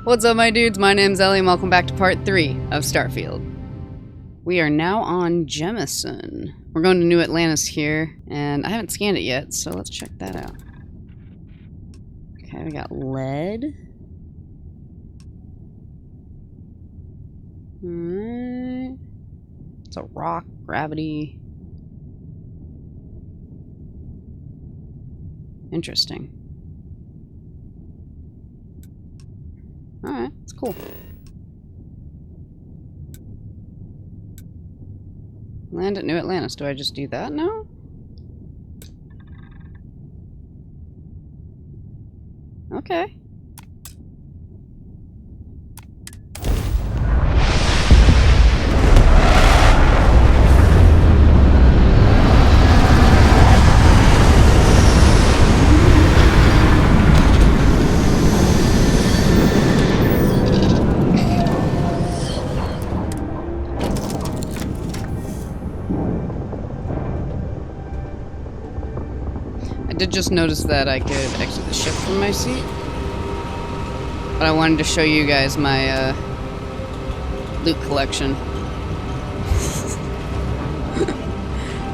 What's up, my dudes? My name's Ellie, and welcome back to part 3 of Starfield. We are now on Jemison. We're going to New Atlantis here, and I haven't scanned it yet, so let's check that out. Okay, we got lead. Alright. It's a rock, gravity. Interesting. Alright, it's cool. Land at New Atlantis. Do I just do that now? Okay. I did just notice that I could exit the ship from my seat. But I wanted to show you guys my loot collection.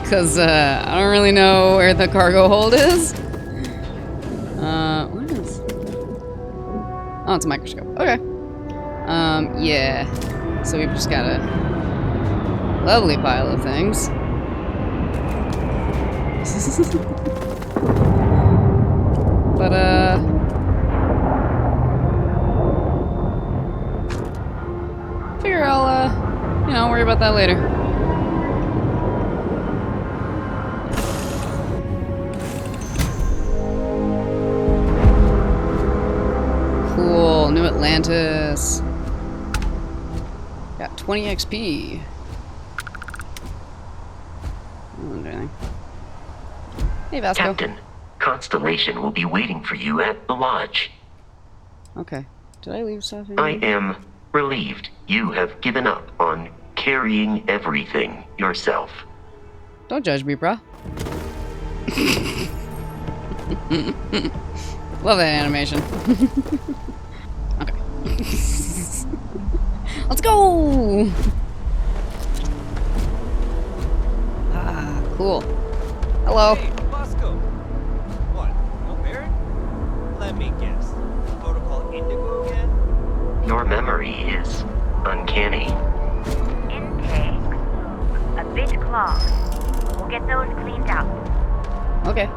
Because I don't really know where the cargo hold is. What is... Oh, it's a microscope. Okay. Yeah. So we've just got a lovely pile of things. But, figure I'll, you know, worry about that later. Cool, New Atlantis. Got 20 XP. I don't do anything. Hey, Vasco. Captain, Constellation will be waiting for you at the lodge. Okay. Did I leave stuff in? I am relieved you have given up on carrying everything yourself. Don't judge me, bro. Love that animation. Okay. Let's go! Ah, cool. Hello. Hey, Bosco. What? No Barrett? Let me guess. Protocol Indigo again? Your memory is uncanny. Intake a bit clogged. We'll get those cleaned out. Okay.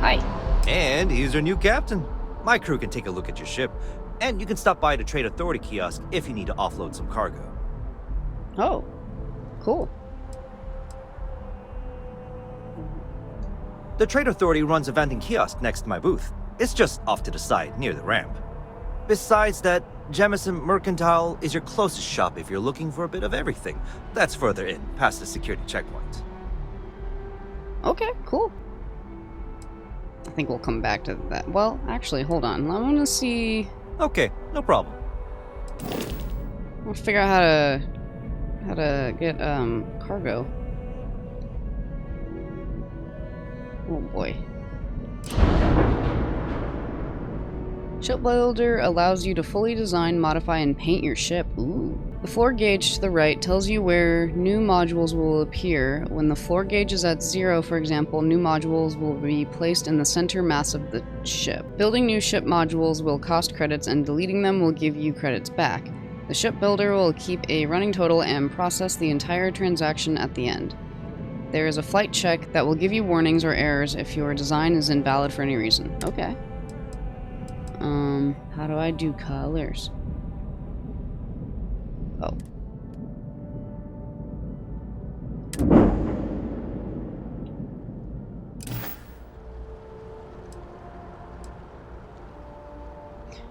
Hi. And he's our new captain. My crew can take a look at your ship, and you can stop by the Trade Authority kiosk if you need to offload some cargo. Oh. Cool. The Trade Authority runs a vending kiosk next to my booth. It's just off to the side, near the ramp. Besides that, Jemison Mercantile is your closest shop if you're looking for a bit of everything. That's further in, past the security checkpoint. Okay, cool. I think we'll come back to that. Well, actually, hold on. I want to see... Okay, no problem. I'll figure out how to get, cargo. Oh boy. Shipbuilder allows you to fully design, modify, and paint your ship. Ooh. The floor gauge to the right tells you where new modules will appear. When the floor gauge is at 0, for example, new modules will be placed in the center mass of the ship. Building new ship modules will cost credits, and deleting them will give you credits back. The shipbuilder will keep a running total and process the entire transaction at the end. There is a flight check that will give you warnings or errors if your design is invalid for any reason. Okay. How do I do colors? Oh.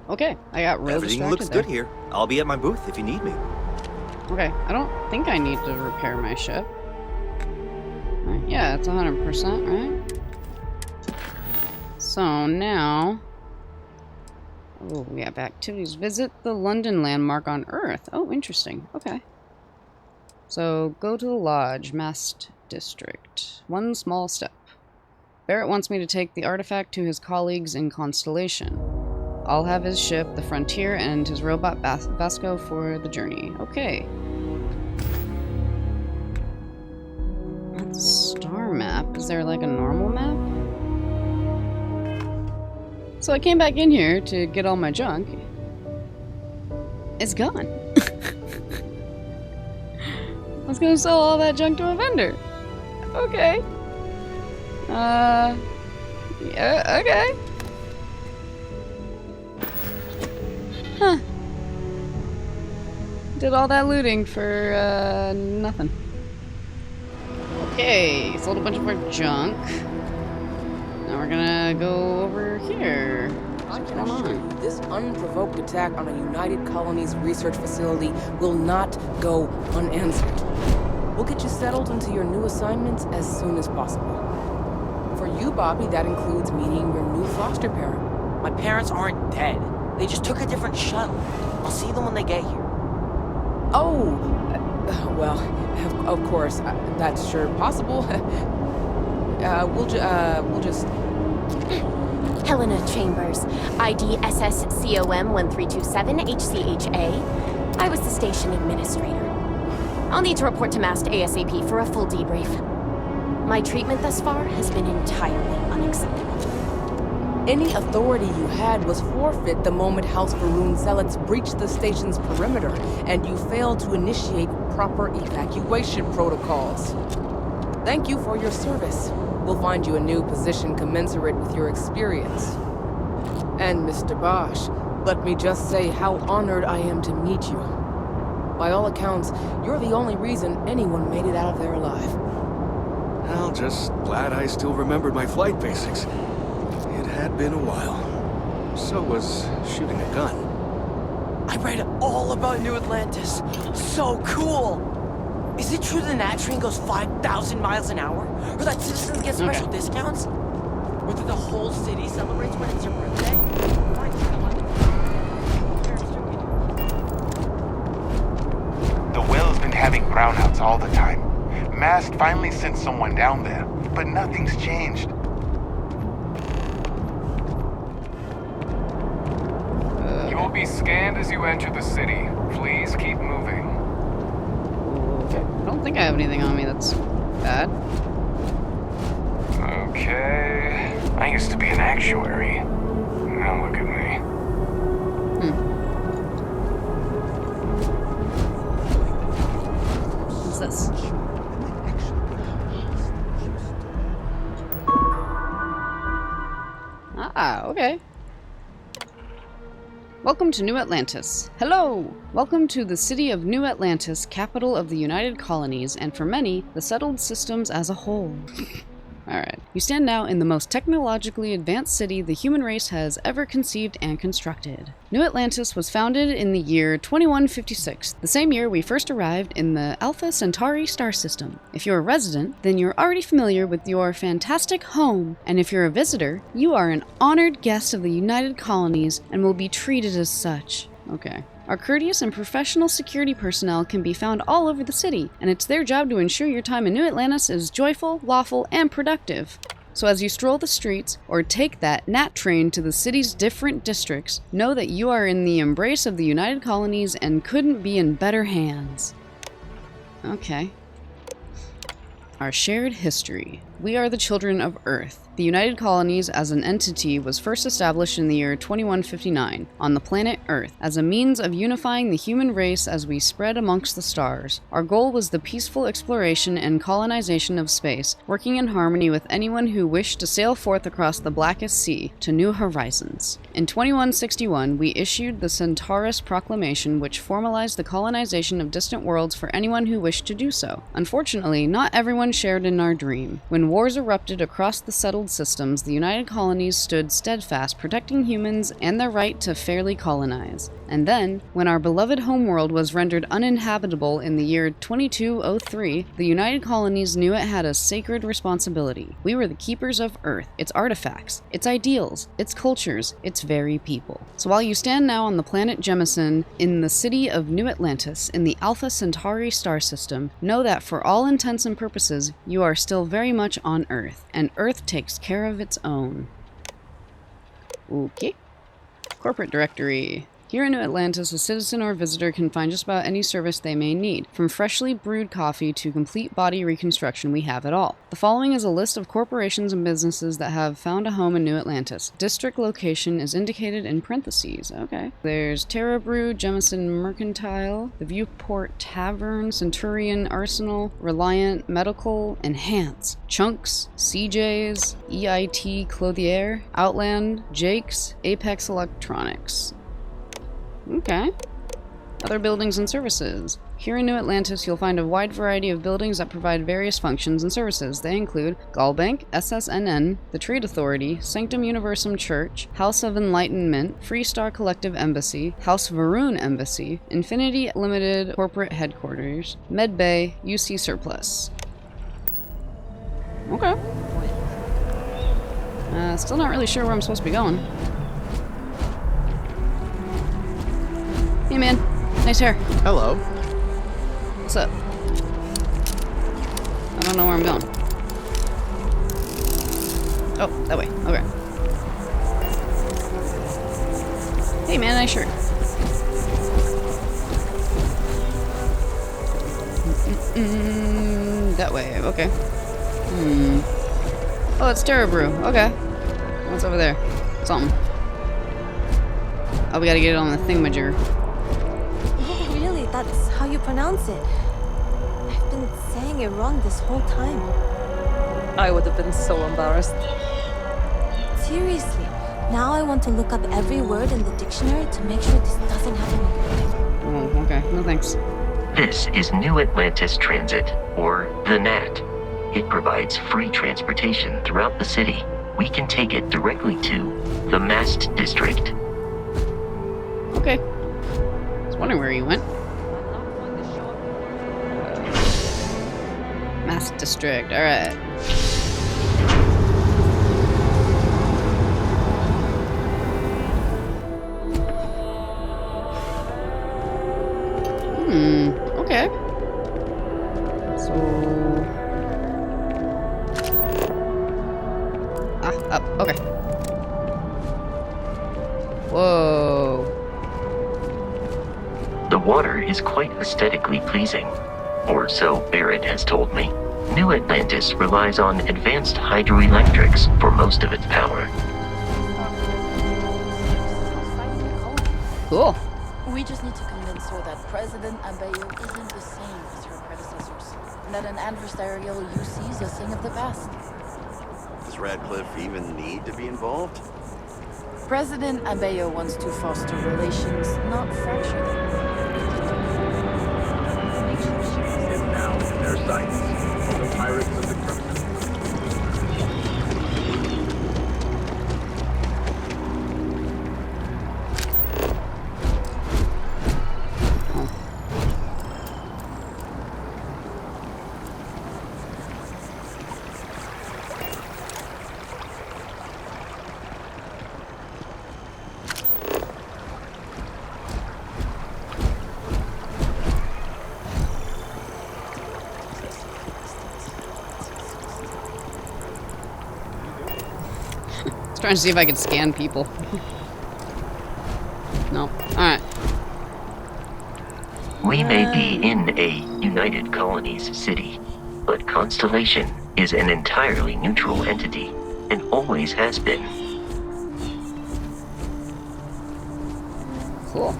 Okay, I got real Everything distracted looks there. good here. I'll be at my booth if you need me. Okay, I don't think I need to repair my ship. Right, yeah, it's 100%, right? So now... Oh, we have activities. Visit the London landmark on Earth. Oh, interesting. Okay. So, go to the lodge, Mast District. One small step. Barrett wants me to take the artifact to his colleagues in Constellation. I'll have his ship, the Frontier, and his robot Vasco for the journey. Okay. That's a star map. Is there like a normal map? So I came back in here to get all my junk. It's gone. I was gonna sell all that junk to a vendor. Okay. Yeah, okay. Huh. Did all that looting for, nothing. Okay, sold a bunch of our junk. Now we're gonna go over here. I can assure you, this unprovoked attack on a United Colonies research facility will not go unanswered. We'll get you settled into your new assignments as soon as possible. For you, Bobby, that includes meeting your new foster parent. My parents aren't dead. They just took a different shuttle. I'll see them when they get here. Oh, well, of course, that's sure possible. We'll just... Helena Chambers, ID SSCOM 1327HCHA. I was the station administrator. I'll need to report to Mast ASAP for a full debrief. My treatment thus far has been entirely unacceptable. Any authority you had was forfeit the moment House Varun zealots breached the station's perimeter, and you failed to initiate proper evacuation protocols. Thank you for your service. We'll find you a new position commensurate with your experience. And Mr. Bosch, let me just say how honored I am to meet you. By all accounts, you're the only reason anyone made it out of there alive. Well, just glad I still remembered my flight basics. It had been a while. So was shooting a gun. I read all about New Atlantis. So cool! Is it true the Nat train goes 5,000 miles an hour? Or that citizens get special discounts? Or that the whole city celebrates when it's your birthday? The well's been having brownouts all the time. Mast finally sent someone down there, but nothing's changed. You will be scanned as you enter the city. Please keep moving. Okay. I don't think I have anything on me that's bad. Okay. I used to be an actuary. Now look at me. What's this? Ah, okay. Welcome to New Atlantis. Hello! Welcome to the city of New Atlantis, capital of the United Colonies, and for many, the settled systems as a whole. Alright. You stand now in the most technologically advanced city the human race has ever conceived and constructed. New Atlantis was founded in the year 2156, the same year we first arrived in the Alpha Centauri star system. If you're a resident, then you're already familiar with your fantastic home, and if you're a visitor, you are an honored guest of the United Colonies and will be treated as such. Okay. Our courteous and professional security personnel can be found all over the city, and it's their job to ensure your time in New Atlantis is joyful, lawful, and productive. So as you stroll the streets, or take that Nat train to the city's different districts, know that you are in the embrace of the United Colonies and couldn't be in better hands. Okay. Our shared history. We are the children of Earth. The United Colonies as an entity was first established in the year 2159 on the planet Earth as a means of unifying the human race as we spread amongst the stars. Our goal was the peaceful exploration and colonization of space, working in harmony with anyone who wished to sail forth across the blackest sea to new horizons. In 2161, we issued the Centaurus Proclamation, which formalized the colonization of distant worlds for anyone who wished to do so. Unfortunately, not everyone shared in our dream. When wars erupted across the settled systems, the United Colonies stood steadfast, protecting humans and their right to fairly colonize. And then, when our beloved homeworld was rendered uninhabitable in the year 2203, the United Colonies knew it had a sacred responsibility. We were the keepers of Earth, its artifacts, its ideals, its cultures, its very people. So while you stand now on the planet Jemison, in the city of New Atlantis, in the Alpha Centauri star system, know that for all intents and purposes, you are still very much on Earth, and Earth takes care of its own. Okay. Corporate directory. Here in New Atlantis, a citizen or visitor can find just about any service they may need. From freshly brewed coffee to complete body reconstruction, we have it all. The following is a list of corporations and businesses that have found a home in New Atlantis. District location is indicated in parentheses. Okay. There's Terra Brew, Jemison Mercantile, the Viewport Tavern, Centurion Arsenal, Reliant Medical, Enhance, Chunks, CJ's, EIT Clothier, Outland, Jake's, Apex Electronics. Okay. Other buildings and services. Here in New Atlantis, you'll find a wide variety of buildings that provide various functions and services. They include Gallbank, SSNN, the Trade Authority, Sanctum Universum Church, House of Enlightenment, Freestar Collective Embassy, House Varoon Embassy, Infinity Limited Corporate Headquarters, Medbay, UC Surplus. Okay. Still not really sure where I'm supposed to be going. Hey man, nice hair. Hello. What's up? I don't know where I'm going. Oh, that way. Okay. Hey man, nice shirt. That way. Okay. Oh, it's Terra Brew. Okay. What's over there? Something. Oh, we gotta get it on the thingamajigger. Really? That's how you pronounce it? I've been saying it wrong this whole time. I would have been so embarrassed. Seriously, now I want to look up every word in the dictionary to make sure this doesn't happen again. Oh, okay. No thanks. This is New Atlantis Transit, or the NAT. It provides free transportation throughout the city. We can take it directly to the Mast District. Okay. I was wondering where you went. Mast District. Alright. Okay. So... up. Okay. Whoa. The water is quite aesthetically pleasing, or so Barrett has told me. New Atlantis relies on advanced hydroelectrics for most of its power. Cool. We just need to convince her that President Abayo isn't the same as her predecessors, and that an adversarial UC is a thing of the past. Does Radcliffe even need to be involved? President Abayo wants to foster relations, not fracture them. And now in their sights, the pirates of the Crimson. Trying to see if I can scan people. No. Alright. We may be in a United Colonies city, but Constellation is an entirely neutral entity, and always has been. Cool.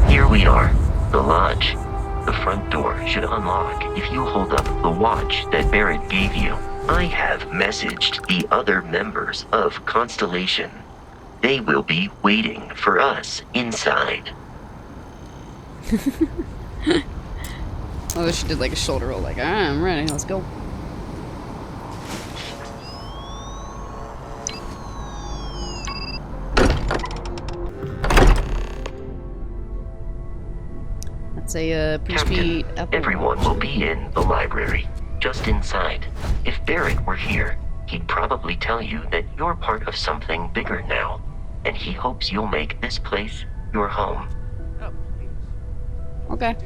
Here we are, the lodge. The front door should unlock if you hold up the watch that Barrett gave you. I have messaged the other members of Constellation. They will be waiting for us inside. Oh, she did like a shoulder roll, like, alright, I'm ready, let's go. That's a pre-speed Apple Everyone will be in the library, just inside. If Barrett were here, he'd probably tell you that you're part of something bigger now, and he hopes you'll make this place your home. Okay.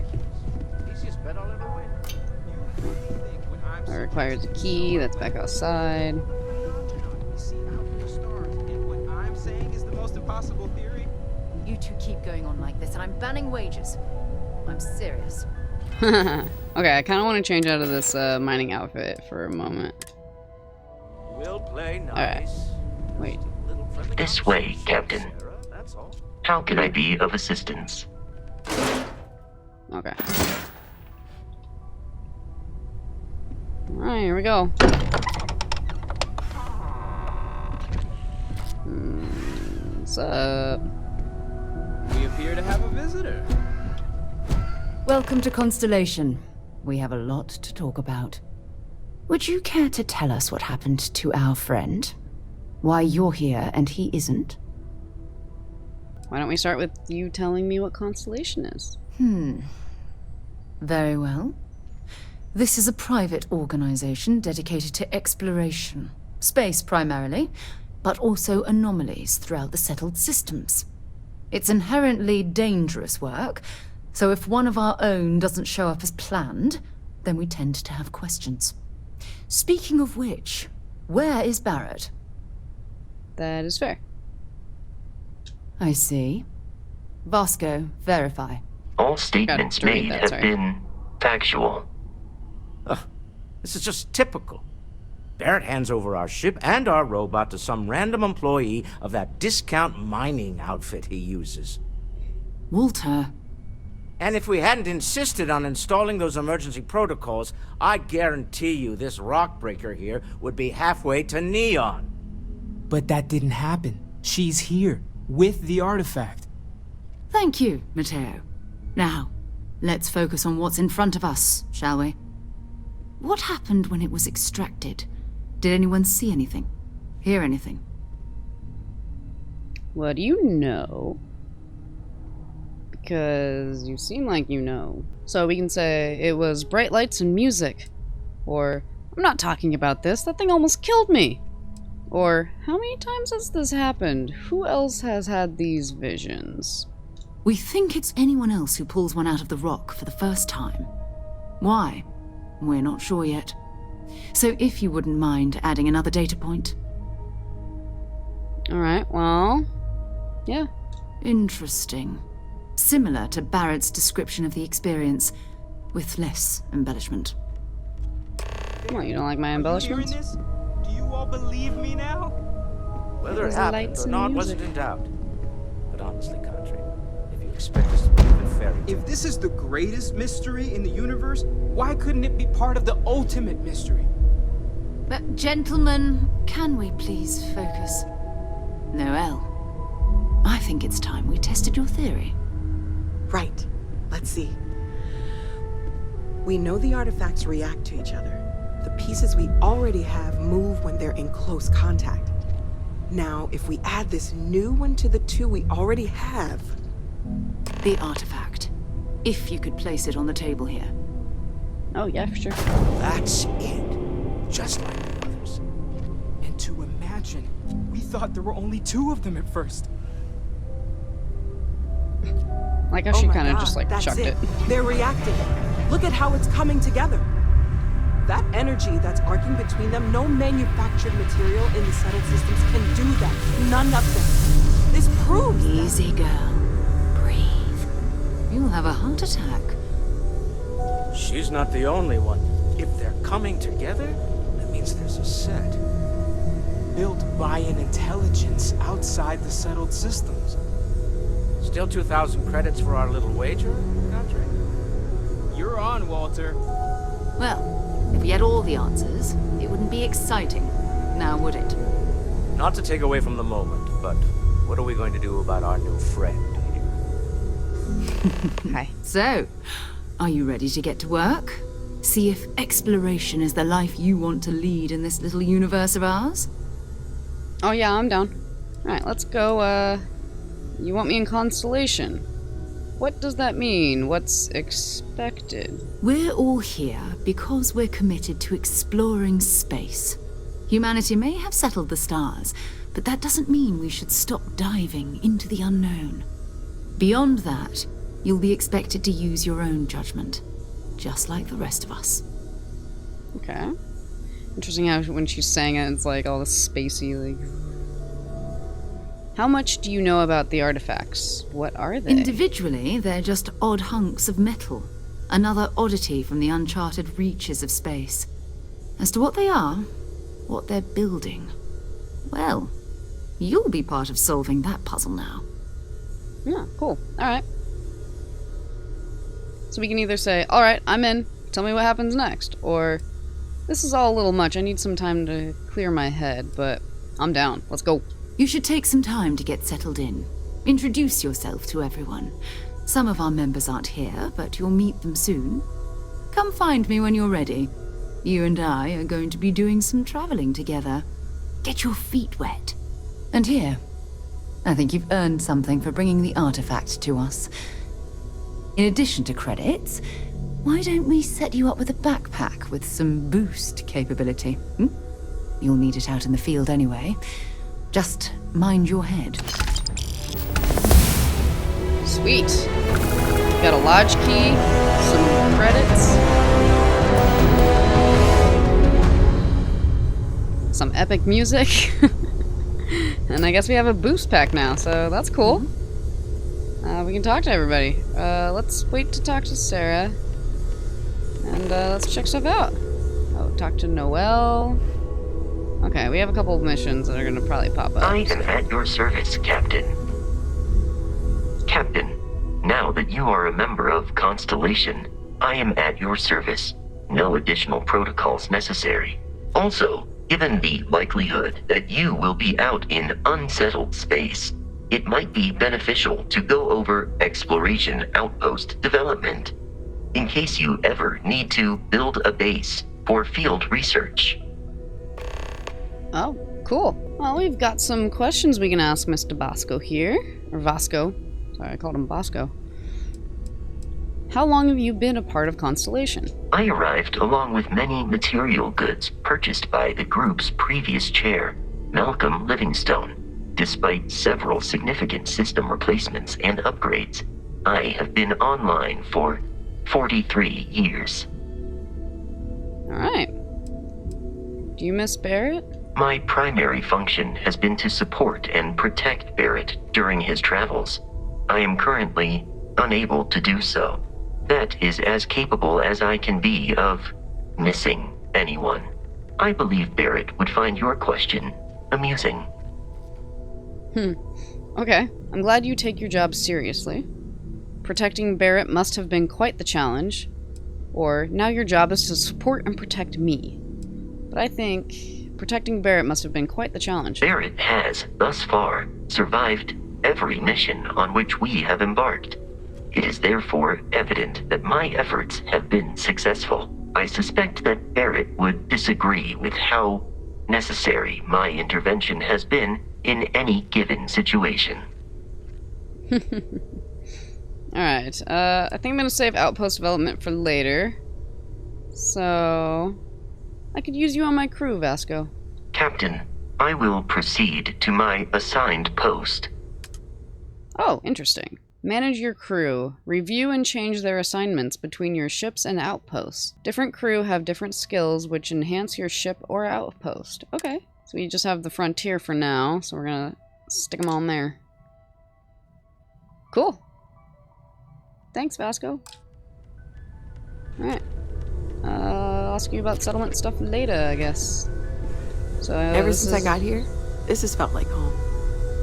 Easiest bet I'll ever win. You really think when I That requires a key. That's back outside. You two keep going on like this, and I'm banning wages. I'm serious. Okay, I kind of want to change out of this mining outfit for a moment. We'll play nice. Alright. Wait. This way, Captain. How can I be of assistance? Okay. Alright, here we go. What's up? We appear to have a visitor. Welcome to Constellation. We have a lot to talk about. Would you care to tell us what happened to our friend? Why you're here and he isn't? Why don't we start with you telling me what Constellation is? Very well. This is a private organization dedicated to exploration. Space primarily, but also anomalies throughout the settled systems. It's inherently dangerous work, so if one of our own doesn't show up as planned, then we tend to have questions. Speaking of which, where is Barrett? That is fair. I see. Vasco, verify. All statements made have been factual. This is just typical. Barrett hands over our ship and our robot to some random employee of that discount mining outfit he uses. Walter. And if we hadn't insisted on installing those emergency protocols, I guarantee you this rock breaker here would be halfway to Neon. But that didn't happen. She's here, with the artifact. Thank you, Matteo. Now, let's focus on what's in front of us, shall we? What happened when it was extracted? Did anyone see anything? Hear anything? What do you know? Because you seem like you know. So we can say it was bright lights and music. Or, I'm not talking about this, that thing almost killed me. Or, how many times has this happened? Who else has had these visions? We think it's anyone else who pulls one out of the rock for the first time. Why? We're not sure yet. So if you wouldn't mind adding another data point. Alright, well... yeah. Interesting. Similar to Barrett's description of the experience, with less embellishment. Well, you don't like my embellishments? Do you all believe me now? Whether it happened or not wasn't in doubt. But honestly, Country, if you expect us to believe in fairy tales... If this is the greatest mystery in the universe, why couldn't it be part of the ultimate mystery? But gentlemen, can we please focus? Noelle, I think it's time we tested your theory. Right. Let's see. We know the artifacts react to each other. The pieces we already have move when they're in close contact. Now, if we add this new one to the two we already have... The artifact. If you could place it on the table here. Oh, yeah, for sure. That's it. Just like the others. And to imagine, we thought there were only two of them at first. Like how she kind of just like chucked it. They're reacting. Look at how it's coming together. That energy that's arcing between them, no manufactured material in the settled systems can do that. None of them. This proves Easy, girl. Breathe. You'll have a heart attack. She's not the only one. If they're coming together, that means there's a set. Built by an intelligence outside the settled systems. Still 2,000 credits for our little wager, Country? You're on, Walter. Well, if we had all the answers, it wouldn't be exciting, now would it? Not to take away from the moment, but what are we going to do about our new friend here? Hi. So, are you ready to get to work? See if exploration is the life you want to lead in this little universe of ours? Oh yeah, I'm down. Alright, let's go, you want me in Constellation? What does that mean? What's expected? We're all here because we're committed to exploring space. Humanity may have settled the stars, but that doesn't mean we should stop diving into the unknown. Beyond that, you'll be expected to use your own judgment, just like the rest of us. Okay. Interesting how when she's saying it, it's like all this spacey, like... How much do you know about the artifacts? What are they? Individually, they're just odd hunks of metal. Another oddity from the uncharted reaches of space. As to what they are, what they're building, well, you'll be part of solving that puzzle now. Yeah, cool. Alright. So we can either say, alright, I'm in, tell me what happens next, or this is all a little much, I need some time to clear my head, but I'm down, let's go. You should take some time to get settled in. Introduce yourself to everyone. Some of our members aren't here, but you'll meet them soon. Come find me when you're ready. You and I are going to be doing some traveling together. Get your feet wet. And here, I think you've earned something for bringing the artifact to us. In addition to credits, why don't we set you up with a backpack with some boost capability? You'll need it out in the field anyway. Just mind your head. Sweet. Got a lodge key, some credits, some epic music, and I guess we have a boost pack now, so that's cool. We can talk to everybody. Let's wait to talk to Sarah, and let's check stuff out. Oh, talk to Noelle. Okay, we have a couple of missions that are gonna probably pop up. I am at your service, Captain. Captain, now that you are a member of Constellation, I am at your service. No additional protocols necessary. Also, given the likelihood that you will be out in unsettled space, it might be beneficial to go over exploration outpost development, in case you ever need to build a base for field research. Oh, cool. Well, we've got some questions we can ask Mr. Bosco here. Or Vasco. Sorry, I called him Bosco. How long have you been a part of Constellation? I arrived along with many material goods purchased by the group's previous chair, Malcolm Livingstone. Despite several significant system replacements and upgrades, I have been online for 43 years. Alright. Do you miss Barrett? My primary function has been to support and protect Barrett during his travels. I am currently unable to do so. That is as capable as I can be of missing anyone. I believe Barrett would find your question amusing. Okay. I'm glad you take your job seriously. Protecting Barrett must have been quite the challenge. Or, now your job is to support and protect me. But I think protecting Barrett must have been quite the challenge. Barrett has, thus far, survived every mission on which we have embarked. It is therefore evident that my efforts have been successful. I suspect that Barrett would disagree with how necessary my intervention has been in any given situation. Alright, I think I'm gonna save outpost development for later. So... I could use you on my crew, Vasco. Captain, I will proceed to my assigned post. Oh, interesting. Manage your crew. Review and change their assignments between your ships and outposts. Different crew have different skills which enhance your ship or outpost. Okay. So we just have the frontier for now, so we're gonna stick them on there. Cool. Thanks, Vasco. Alright. I'll ask you about settlement stuff later, I guess. So ever since I got here, this has felt like home.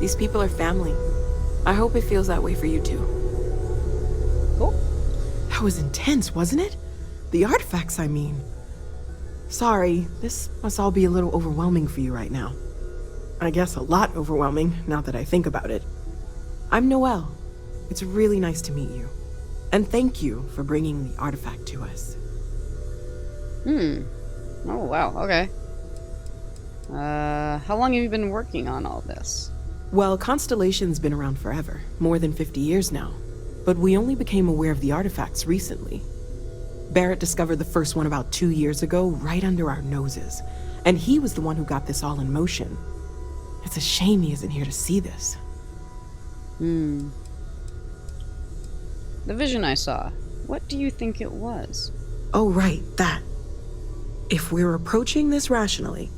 These people are family. I hope it feels that way for you too. Cool. That was intense, wasn't it? The artifacts, I mean. Sorry, this must all be a little overwhelming for you right now. I guess a lot overwhelming, now that I think about it. I'm Noelle. It's really nice to meet you. And thank you for bringing the artifact to us. Oh, wow, okay. How long have you been working on all this? Well, Constellation's been around forever, more than 50 years now. But we only became aware of the artifacts recently. Barrett discovered the first one about 2 years ago, right under our noses. And he was the one who got this all in motion. It's a shame he isn't here to see this. The vision I saw. What do you think it was? Oh, right, that. If we're approaching this rationally,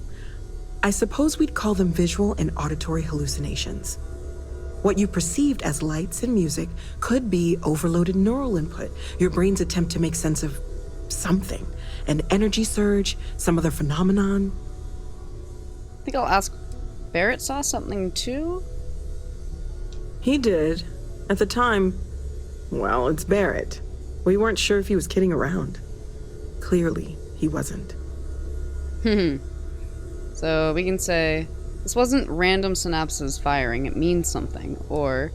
I suppose we'd call them visual and auditory hallucinations. What you perceived as lights and music could be overloaded neural input, your brain's attempt to make sense of something, an energy surge, some other phenomenon. I think I'll ask, Barrett saw something too? He did. At the time, well, it's Barrett. We weren't sure if he was kidding around. Clearly, he wasn't. So we can say, this wasn't random synapses firing, it means something. Or,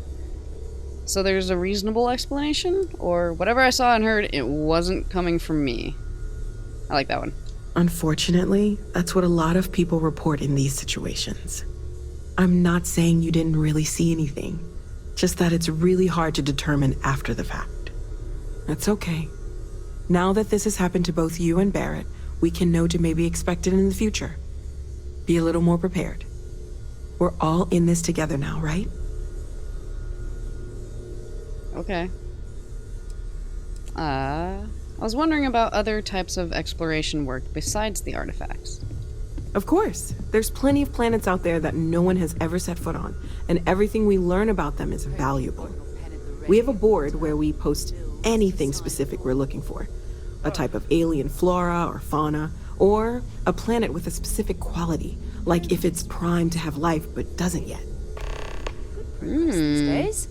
so there's a reasonable explanation? Or, whatever I saw and heard, it wasn't coming from me. I like that one. Unfortunately, that's what a lot of people report in these situations. I'm not saying you didn't really see anything, just that it's really hard to determine after the fact. That's okay. Now that this has happened to both you and Barrett, we can know to maybe expect it in the future. Be a little more prepared. We're all in this together now, right? Okay. I was wondering about other types of exploration work besides the artifacts. Of course. There's plenty of planets out there that no one has ever set foot on, and everything we learn about them is valuable. We have a board where we post anything specific we're looking for. A type of alien flora or fauna, or a planet with a specific quality, like if it's primed to have life but doesn't yet. These days?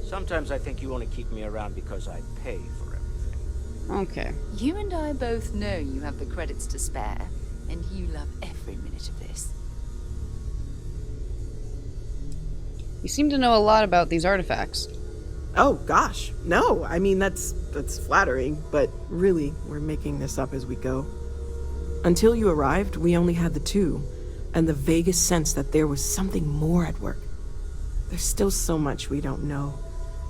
Sometimes I think you only keep me around because I pay for everything. Okay. You and I both know you have the credits to spare, and you love every minute of this. You seem to know a lot about these artifacts. Oh, gosh. No, I mean, that's flattering, but really, we're making this up as we go. Until you arrived, we only had the two, and the vaguest sense that there was something more at work. There's still so much we don't know,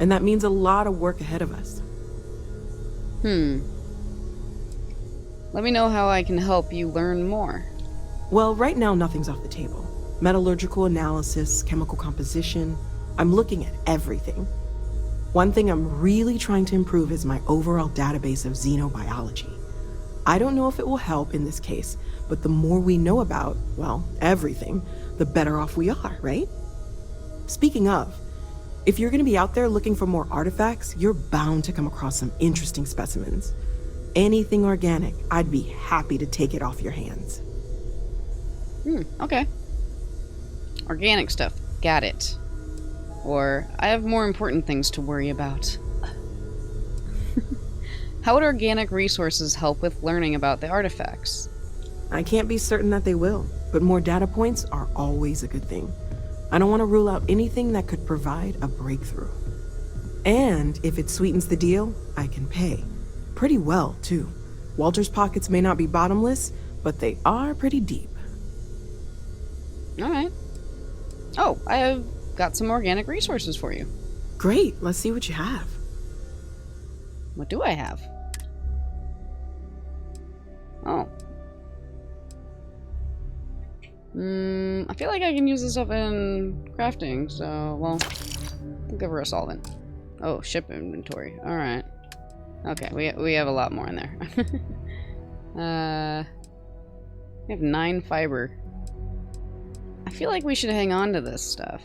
and that means a lot of work ahead of us. Let me know how I can help you learn more. Well, right now, nothing's off the table. Metallurgical analysis, chemical composition. I'm looking at everything. One thing I'm really trying to improve is my overall database of xenobiology. I don't know if it will help in this case, but the more we know about, well, everything, the better off we are, right? Speaking of, if you're going to be out there looking for more artifacts, you're bound to come across some interesting specimens. Anything organic, I'd be happy to take it off your hands. Okay. Organic stuff. Got it. Or, I have more important things to worry about. How would organic resources help with learning about the artifacts? I can't be certain that they will, but more data points are always a good thing. I don't want to rule out anything that could provide a breakthrough. And if it sweetens the deal, I can pay. Pretty well, too. Walter's pockets may not be bottomless, but they are pretty deep. Alright. Oh, I have got some organic resources for you. Great, let's see what you have. What do I have? Oh. I feel like I can use this stuff in crafting, so, well, we'll give her a solvent. Oh, ship inventory. Alright. Okay, we have a lot more in there. We have 9 fiber. I feel like we should hang on to this stuff.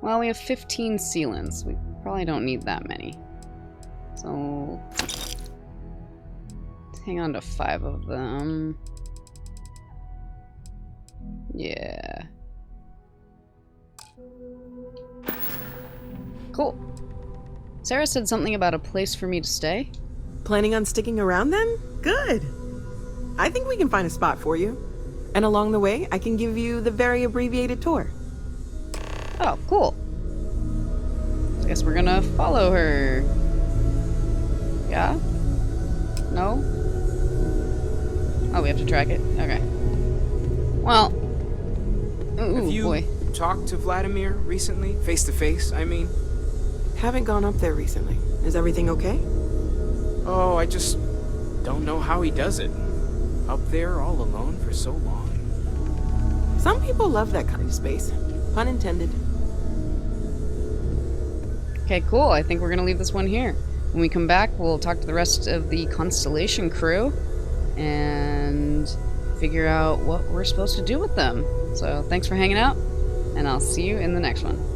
Well, we have 15 sealants. We probably don't need that many. So, let's hang on to 5 of them. Yeah. Cool. Sarah said something about a place for me to stay. Planning on sticking around then? Good. I think we can find a spot for you. And along the way, I can give you the very abbreviated tour. Oh, cool. I guess we're gonna follow her. Yeah? No? Oh, we have to track it? Okay. Well. Ooh, have you boy. talked to Vladimir recently? Face to face, I mean? Haven't gone up there recently. Is everything okay? Oh, I just don't know how he does it. Up there all alone for so long. Some people love that kind of space. Pun intended. Okay, cool. I think we're gonna leave this one here. When we come back, we'll talk to the rest of the Constellation crew. and figure out what we're supposed to do with them. So thanks for hanging out, and I'll see you in the next one.